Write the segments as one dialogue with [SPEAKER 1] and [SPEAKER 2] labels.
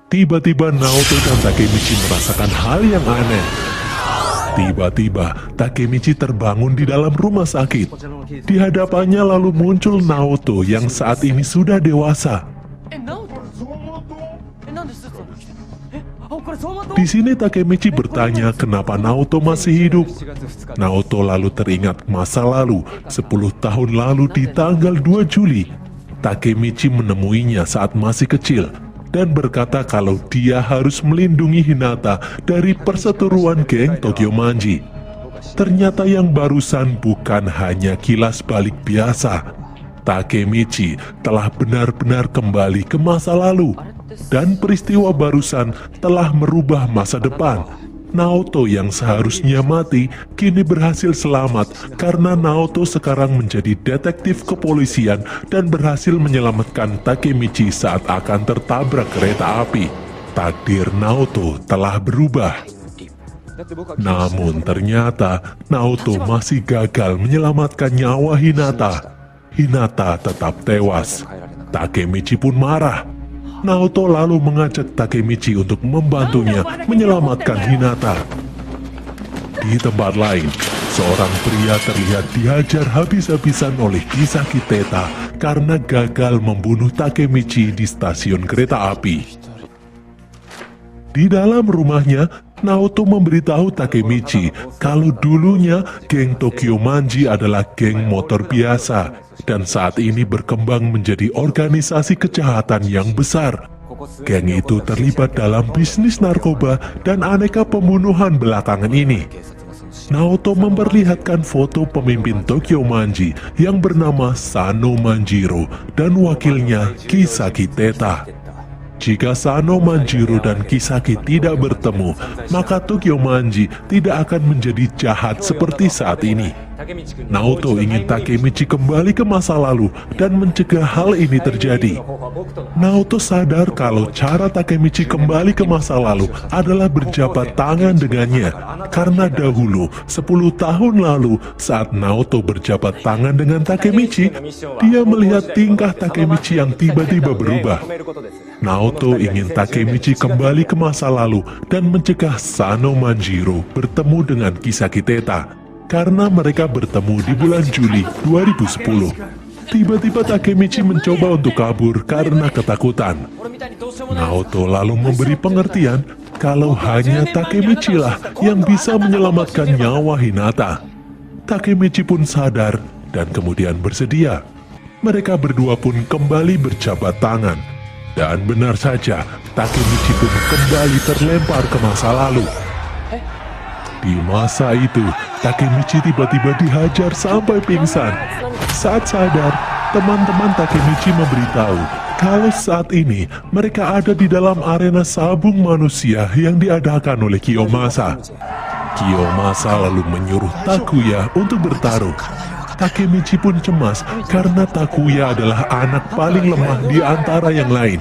[SPEAKER 1] Tiba-tiba Naoto dan Takemichi merasakan hal yang aneh. Tiba-tiba Takemichi terbangun di dalam rumah sakit. Di hadapannya lalu muncul Naoto yang saat ini sudah dewasa. Di sini Takemichi bertanya kenapa Naoto masih hidup. Naoto lalu teringat masa lalu, 10 tahun lalu di tanggal 2 Juli. Takemichi menemuinya saat masih kecil dan berkata kalau dia harus melindungi Hinata dari perseteruan geng Tokyo Manji. Ternyata yang barusan bukan hanya kilas balik biasa. Takemichi telah benar-benar kembali ke masa lalu. Dan peristiwa barusan telah merubah masa depan. Naoto yang seharusnya mati kini berhasil selamat karena Naoto sekarang menjadi detektif kepolisian dan berhasil menyelamatkan Takemichi saat akan tertabrak kereta api. Takdir Naoto telah berubah. Namun ternyata Naoto masih gagal menyelamatkan nyawa Hinata. Hinata tetap tewas. Takemichi pun marah. Naoto lalu mengajak Takemichi untuk membantunya menyelamatkan Hinata. Di tempat lain, seorang pria terlihat dihajar habis-habisan oleh Kisaki Teta karena gagal membunuh Takemichi di stasiun kereta api. Di dalam rumahnya, Naoto memberitahu Takemichi kalau dulunya geng Tokyo Manji adalah geng motor biasa dan saat ini berkembang menjadi organisasi kejahatan yang besar. Geng itu terlibat dalam bisnis narkoba dan aneka pembunuhan belakangan ini. Naoto memperlihatkan foto pemimpin Tokyo Manji yang bernama Sano Manjiro dan wakilnya Kisaki Teta. Jika Sano Manjiro dan Kisaki tidak bertemu, maka Tokyo Manji tidak akan menjadi jahat seperti saat ini. Naoto ingin Takemichi kembali ke masa lalu dan mencegah hal ini terjadi. Naoto sadar kalau cara Takemichi kembali ke masa lalu adalah berjabat tangan dengannya, karena dahulu 10 tahun lalu saat Naoto berjabat tangan dengan Takemichi, dia melihat tingkah Takemichi yang tiba-tiba berubah. Naoto ingin Takemichi kembali ke masa lalu dan mencegah Sano Manjiro bertemu dengan Kisaki Teta, karena mereka bertemu di bulan Juli 2010. Tiba-tiba Takemichi mencoba untuk kabur karena ketakutan. Naoto lalu memberi pengertian kalau hanya Takemichi lah yang bisa menyelamatkan nyawa Hinata. Takemichi pun sadar dan kemudian bersedia. Mereka berdua pun kembali berjabat tangan. Dan benar saja, Takemichi pun kembali terlempar ke masa lalu. Di masa itu, Takemichi tiba-tiba dihajar sampai pingsan. Saat sadar, teman-teman Takemichi memberitahu kalau saat ini mereka ada di dalam arena sabung manusia yang diadakan oleh Kiyomasa. Kiyomasa lalu menyuruh Takuya untuk bertarung. Takemichi pun cemas karena Takuya adalah anak paling lemah di antara yang lain.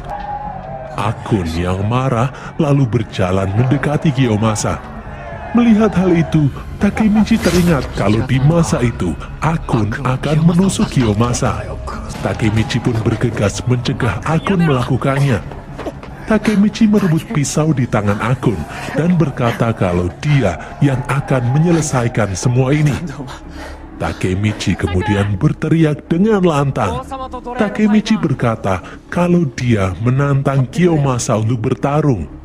[SPEAKER 1] Akun yang marah lalu berjalan mendekati Kiyomasa. Melihat hal itu, Takemichi teringat kalau di masa itu Akun akan menusuk Kiyomasa. Takemichi pun bergegas mencegah Akun melakukannya. Takemichi merebut pisau di tangan Akun dan berkata kalau dia yang akan menyelesaikan semua ini. Takemichi kemudian berteriak dengan lantang. Takemichi berkata kalau dia menantang Kiyomasa untuk bertarung.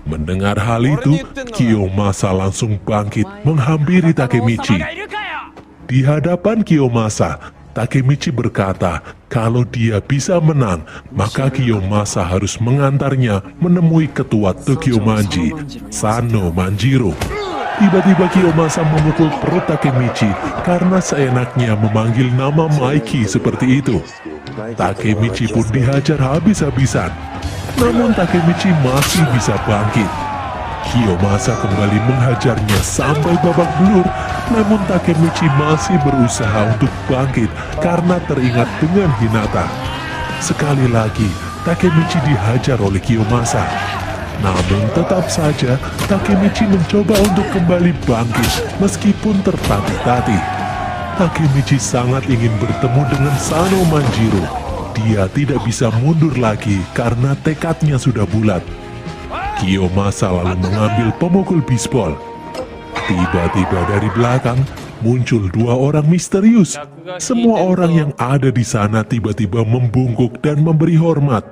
[SPEAKER 1] Mendengar hal itu, Kiyomasa langsung bangkit menghampiri Takemichi. Di hadapan Kiyomasa, Takemichi berkata kalau dia bisa menang, maka Kiyomasa harus mengantarnya menemui ketua Tokyo Manji, Sano Manjiro. Tiba-tiba Kiyomasa memukul perut Takemichi karena seenaknya memanggil nama Maiki seperti itu. Takemichi pun dihajar habis-habisan. Namun Takemichi masih bisa bangkit. Kiyomasa kembali menghajarnya sampai babak belur, namun Takemichi masih berusaha untuk bangkit karena teringat dengan Hinata. Sekali lagi, Takemichi dihajar oleh Kiyomasa. Namun tetap saja Takemichi mencoba untuk kembali bangkit meskipun tertatih-tatih. Takemichi sangat ingin bertemu dengan Sano Manjiro. Dia tidak bisa mundur lagi karena tekadnya sudah bulat. Kiyomasa lalu mengambil pemukul bisbol. Tiba-tiba dari belakang muncul dua orang misterius. Semua orang yang ada di sana tiba-tiba membungkuk dan memberi hormat.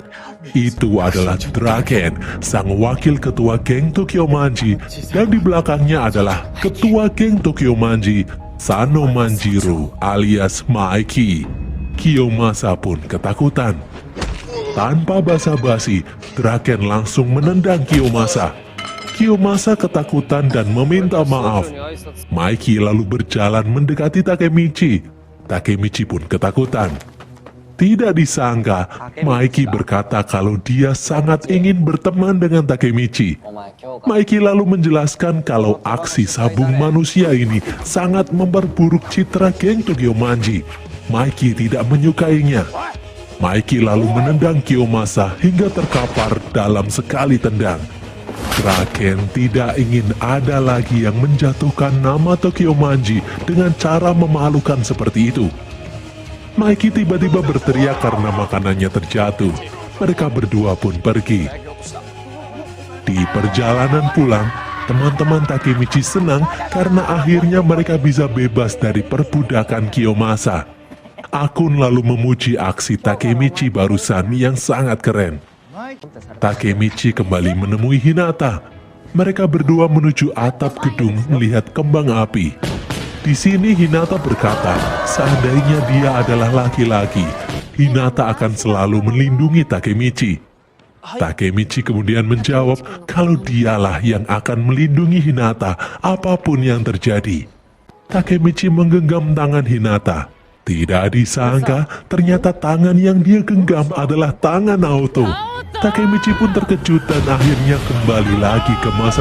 [SPEAKER 1] Itu adalah Draken, sang wakil ketua geng Tokyomanji, dan di belakangnya adalah ketua geng Tokyomanji, Sano Manjiro alias Maiki. Kiyomasa pun ketakutan. Tanpa basa-basi, Draken langsung menendang Kiyomasa. Kiyomasa ketakutan dan meminta maaf. Maiki lalu berjalan mendekati Takemichi. Takemichi pun ketakutan. Tidak disangka, Maiki berkata kalau dia sangat ingin berteman dengan Takemichi. Maiki lalu menjelaskan kalau aksi sabung manusia ini sangat memperburuk citra geng Tokyomanji. Maiki tidak menyukainya. Maiki lalu menendang Kiyomasa hingga terkapar dalam sekali tendang. Draken tidak ingin ada lagi yang menjatuhkan nama Tokyomanji dengan cara memalukan seperti itu. Maiki tiba-tiba berteriak karena makanannya terjatuh. Mereka berdua pun pergi. Di perjalanan pulang, teman-teman Takemichi senang karena akhirnya mereka bisa bebas dari perbudakan Kiyomasa. Akun lalu memuji aksi Takemichi barusan yang sangat keren. Takemichi kembali menemui Hinata. Mereka berdua menuju atap gedung melihat kembang api. Di sini Hinata berkata, seandainya dia adalah laki-laki, Hinata akan selalu melindungi Takemichi. Takemichi kemudian menjawab kalau dialah yang akan melindungi Hinata apapun yang terjadi. Takemichi menggenggam tangan Hinata. Tidak disangka, ternyata tangan yang dia genggam adalah tangan Naoto. Takemichi pun terkejut dan akhirnya kembali lagi ke masa